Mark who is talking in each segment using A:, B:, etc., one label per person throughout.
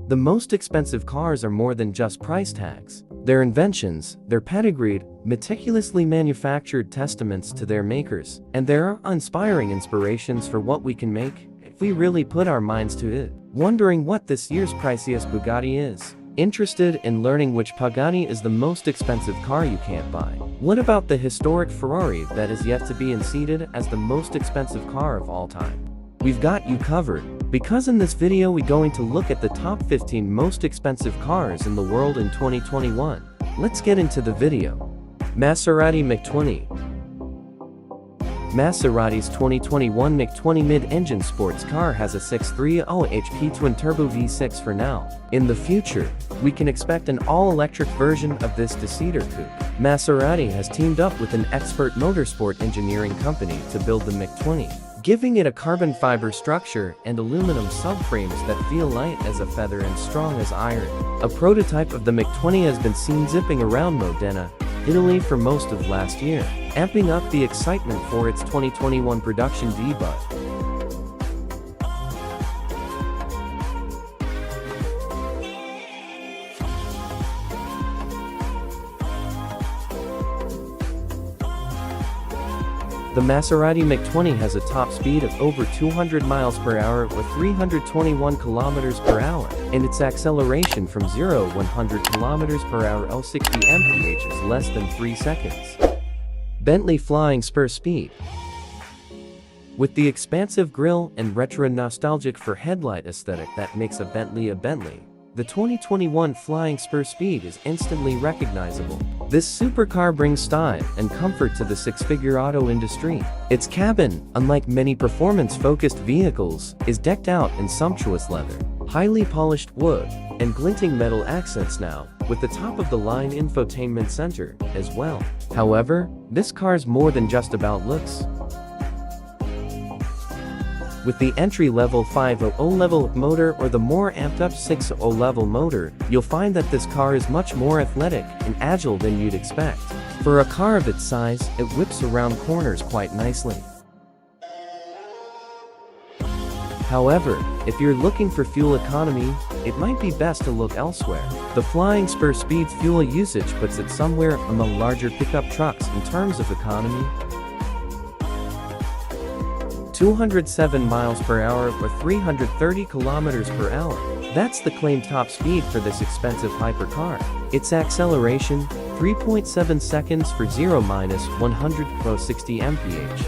A: The most expensive cars are more than just price tags. They're inventions, they're pedigreed, meticulously manufactured testaments to their makers, and there are inspiring inspirations for what we can make if we really put our minds to it. Wondering what this year's priciest Bugatti is? Interested in learning which Pagani is the most expensive car you can't buy? What about the historic Ferrari that is yet to be unseated as the most expensive car of all time? We've got you covered, because in this video we're going to look at the top 15 most expensive cars in the world in 2021. Let's get into the video. Maserati MC20. Maserati's 2021 MC20 mid-engine sports car has a 630 HP twin-turbo V6 for now. In the future, we can expect an all-electric version of this two-seater coupe. Maserati has teamed up with an expert motorsport engineering company to build the MC20, giving it a carbon fiber structure and aluminum subframes that feel light as a feather and strong as iron. A prototype of the MC20 has been seen zipping around Modena, Italy for most of last year, amping up the excitement for its 2021 production debut. The Maserati MC20 has a top speed of over 200 miles per hour with 321 kilometers per hour, and its acceleration from 0 to 100 kilometers per hour or 60 mph is less than 3 seconds. Bentley Flying Spur Speed. With the expansive grille and retro nostalgic for headlight aesthetic that makes a Bentley, the 2021 Flying Spur Speed is instantly recognizable. This supercar brings style and comfort to the six-figure auto industry. Its cabin, unlike many performance-focused vehicles, is decked out in sumptuous leather, highly polished wood, and glinting metal accents now, with the top-of-the-line infotainment center as well. However, this car's more than just about looks. With the entry-level 500 level motor or the more amped-up 600 level motor, you'll find that this car is much more athletic and agile than you'd expect. For a car of its size, it whips around corners quite nicely. However, if you're looking for fuel economy, it might be best to look elsewhere. The Flying Spur Speed's fuel usage puts it somewhere among larger pickup trucks in terms of economy. 207 miles per hour or 330 kilometers per hour. That's the claimed top speed for this expensive hypercar. Its acceleration, 3.7 seconds for 0-100 or 60 mph.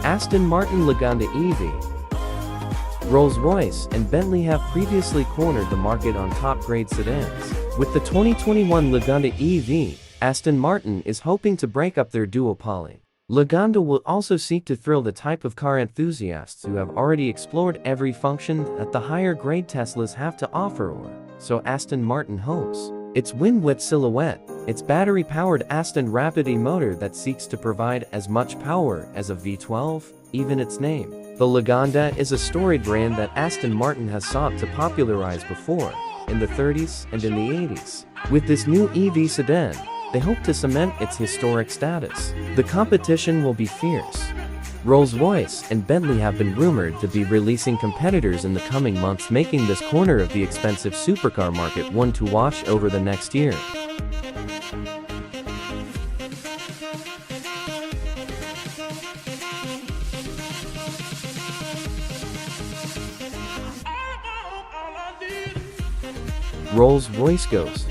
A: Aston Martin Lagonda EV. Rolls-Royce and Bentley have previously cornered the market on top-grade sedans. With the 2021 Lagonda EV, Aston Martin is hoping to break up their duopoly. Lagonda will also seek to thrill the type of car enthusiasts who have already explored every function that the higher-grade Teslas have to offer, or so Aston Martin hopes. Its win-width silhouette, its battery-powered Aston Rapide motor that seeks to provide as much power as a V12, even its name. The Lagonda is a storied brand that Aston Martin has sought to popularize before, in the 30s and in the 80s. With this new EV sedan, they hope to cement its historic status. The competition will be fierce. Rolls-Royce and Bentley have been rumored to be releasing competitors in the coming months, making this corner of the expensive supercar market one to watch over the next year. Rolls-Royce Ghost.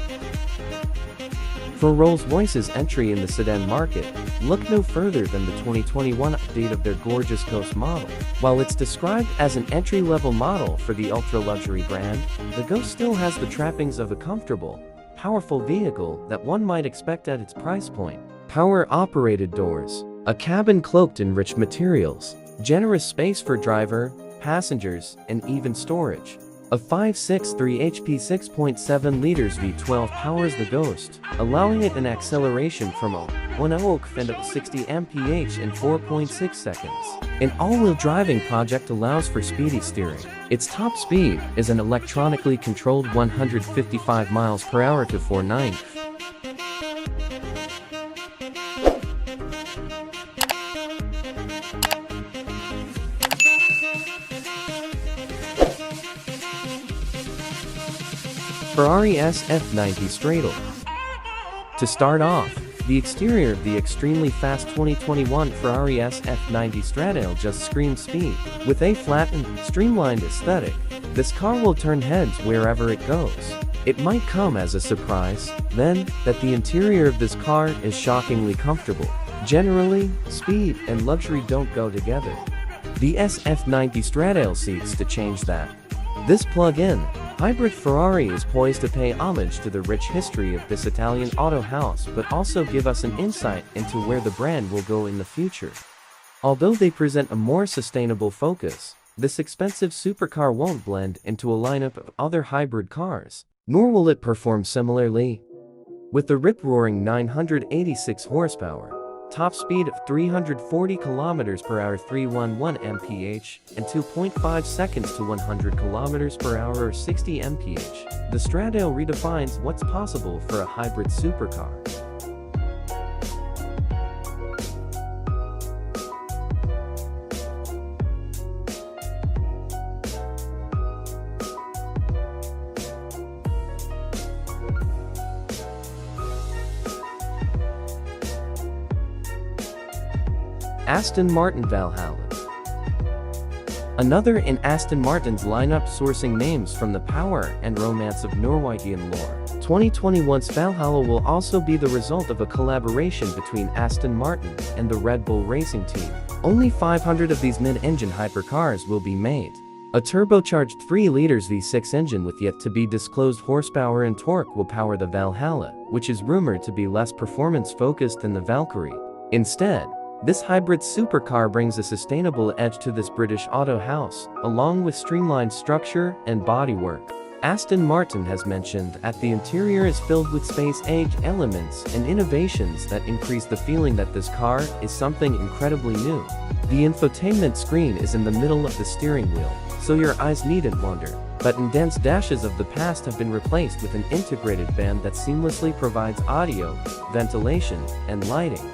A: For Rolls-Royce's entry in the sedan market, look no further than the 2021 update of their gorgeous Ghost model. While it's described as an entry-level model for the ultra-luxury brand, the Ghost still has the trappings of a comfortable, powerful vehicle that one might expect at its price point. Power-operated doors, a cabin cloaked in rich materials, generous space for driver, passengers, and even storage. A 563 HP 6.7 liters V12 powers the Ghost, allowing it an acceleration from 100 to 60 mph in 4.6 seconds. An all-wheel driving project allows for speedy steering. Its top speed is an electronically controlled 155 miles per hour to 490. Ferrari SF90 Stradal. To start off, the exterior of the extremely fast 2021 Ferrari SF90 Stradal just screams speed. With a flattened, streamlined aesthetic, this car will turn heads wherever it goes. It might come as a surprise, then, that the interior of this car is shockingly comfortable. Generally, speed and luxury don't go together. The SF90 Stradale seeks to change that. This plug-in hybrid Ferrari is poised to pay homage to the rich history of this Italian auto house but also give us an insight into where the brand will go in the future. Although they present a more sustainable focus, this expensive supercar won't blend into a lineup of other hybrid cars, nor will it perform similarly. With the rip-roaring 986 horsepower, top speed of 340 km/h 311 mph, and 2.5 seconds to 100 km/h or 60 mph, the Stradale redefines what's possible for a hybrid supercar. Aston Martin Valhalla. Another in Aston Martin's lineup, sourcing names from the power and romance of Norwegian lore. 2021's Valhalla will also be the result of a collaboration between Aston Martin and the Red Bull racing team. Only 500 of these mid-engine hypercars will be made. A turbocharged 3-liter V6 engine with yet to be disclosed horsepower and torque will power the Valhalla, which is rumored to be less performance-focused than the Valkyrie. Instead, this hybrid supercar brings a sustainable edge to this British auto house, along with streamlined structure and bodywork. Aston Martin has mentioned that the interior is filled with space-age elements and innovations that increase the feeling that this car is something incredibly new. The infotainment screen is in the middle of the steering wheel, so your eyes needn't wander. Button-dense dashes of the past have been replaced with an integrated band that seamlessly provides audio, ventilation, and lighting.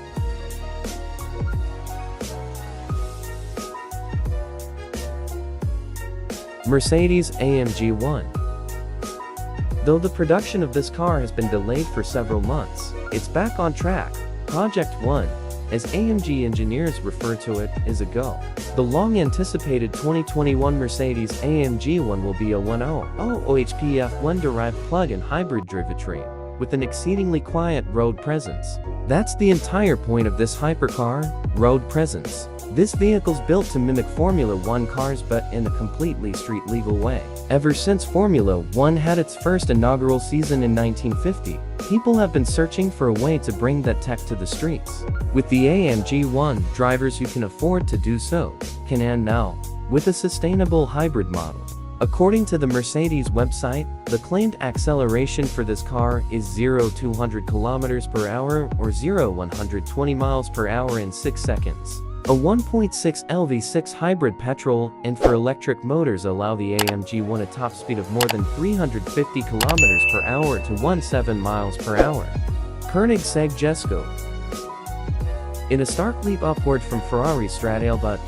A: Mercedes AMG ONE. Though the production of this car has been delayed for several months, it's back on track. Project One, as AMG engineers refer to it, is a go. The long-anticipated 2021 Mercedes AMG ONE will be a 1.0 OHP F1-derived plug-in hybrid drivetrain, with an exceedingly quiet road presence. That's the entire point of this hypercar, road presence. This vehicle's built to mimic Formula One cars but in a completely street-legal way. Ever since Formula One had its first inaugural season in 1950, people have been searching for a way to bring that tech to the streets. With the AMG ONE, drivers who can afford to do so can, and now, with a sustainable hybrid model. According to the Mercedes website, the claimed acceleration for this car is 0-200 km/h or 0-120 mph in 6 seconds. A 1.6 LV6 hybrid petrol and for electric motors allow the AMG ONE a top speed of more than 350 km/h to 17 mph. Koenigsegg Jesko. In a stark leap upward from Ferrari Stradale, but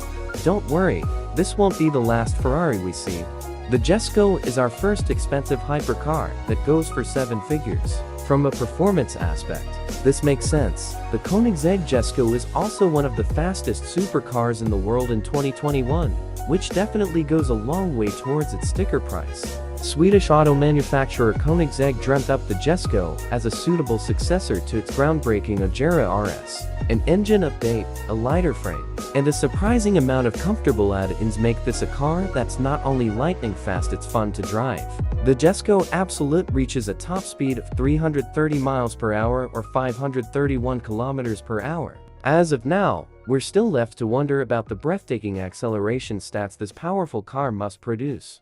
A: don't worry, this won't be the last Ferrari we see. The Jesko is our first expensive hypercar that goes for 7 figures. From a performance aspect, this makes sense. The Koenigsegg Jesko is also one of the fastest supercars in the world in 2021, which definitely goes a long way towards its sticker price. Swedish auto manufacturer Koenigsegg dreamt up the Jesko as a suitable successor to its groundbreaking Agera RS. An engine update, a lighter frame, and a surprising amount of comfortable add-ins make this a car that's not only lightning fast, it's fun to drive. The Jesko Absolute reaches a top speed of 330 mph or 531 km/h. As of now, we're still left to wonder about the breathtaking acceleration stats this powerful car must produce.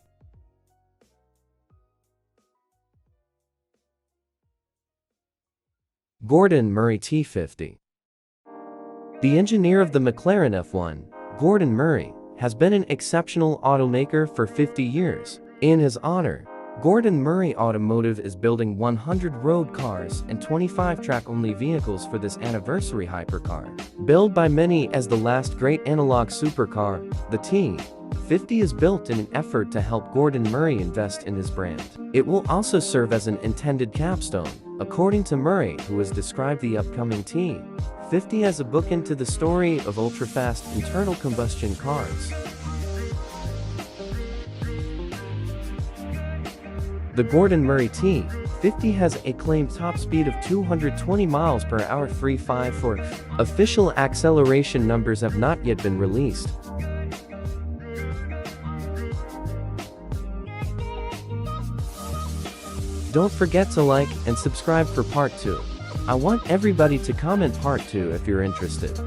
A: Gordon Murray T50. The engineer of the McLaren F1, Gordon Murray, has been an exceptional automaker for 50 years. In his honor, Gordon Murray Automotive is building 100 road cars and 25 track-only vehicles for this anniversary hypercar. Billed by many as the last great analog supercar, the T 50 is built in an effort to help Gordon Murray invest in his brand. It will also serve as an intended capstone, according to Murray, who has described the upcoming T50 as a bookend to the story of ultra-fast internal combustion cars. The Gordon Murray T50 has a claimed top speed of 220 miles per hour 354. Official acceleration numbers have not yet been released. Don't forget to like and subscribe for part 2. I want everybody to comment part 2 if you're interested.